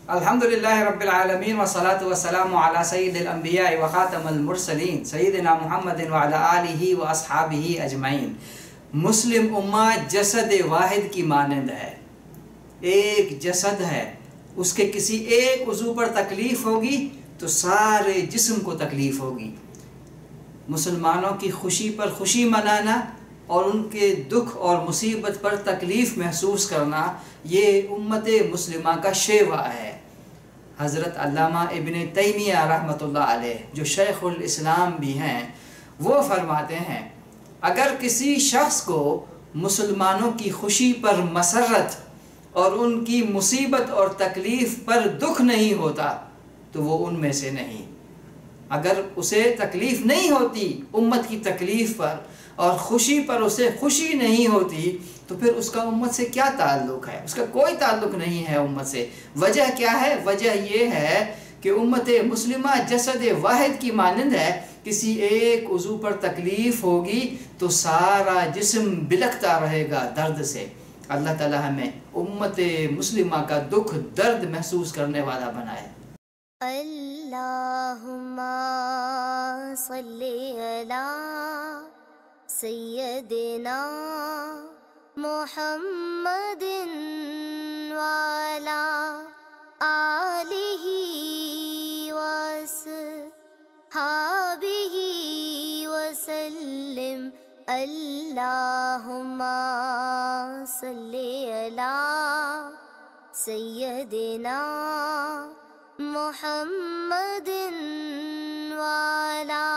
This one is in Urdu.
الحمدللہ رب العالمین والصلاة والسلام علی سید الانبیاء وخاتم المرسلین سیدنا محمد وعلی آلہ واصحابہ اجمعین۔ مسلم امہ جسد واحد کی مانند ہے، ایک جسد ہے، اس کے کسی ایک عضو پر تکلیف ہوگی تو سارے جسم کو تکلیف ہوگی۔ مسلمانوں کی خوشی پر خوشی منانا اور ان کے دکھ اور مصیبت پر تکلیف محسوس کرنا، یہ امت مسلمہ کا شیوا ہے۔ حضرت علامہ ابن تیمیہ رحمۃ اللہ علیہ جو شیخ الاسلام بھی ہیں، وہ فرماتے ہیں اگر کسی شخص کو مسلمانوں کی خوشی پر مسرت اور ان کی مصیبت اور تکلیف پر دکھ نہیں ہوتا تو وہ ان میں سے نہیں۔ اگر اسے تکلیف نہیں ہوتی امت کی تکلیف پر اور خوشی پر اسے خوشی نہیں ہوتی تو پھر اس کا امت سے کیا تعلق ہے؟ اس کا کوئی تعلق نہیں ہے امت سے۔ وجہ کیا ہے؟ وجہ یہ ہے کہ امت مسلمہ جسد واحد کی مانند ہے، کسی ایک عضو پر تکلیف ہوگی تو سارا جسم بلکتا رہے گا درد سے۔ اللہ تعالی ہمیں امت مسلمہ کا دکھ درد محسوس کرنے والا بنائے۔ اللہم صلی علی سیدنا محمد وعلی آلہ وصحبہ وسلم۔ اللہم صلی علی سیدنا محمد وعلی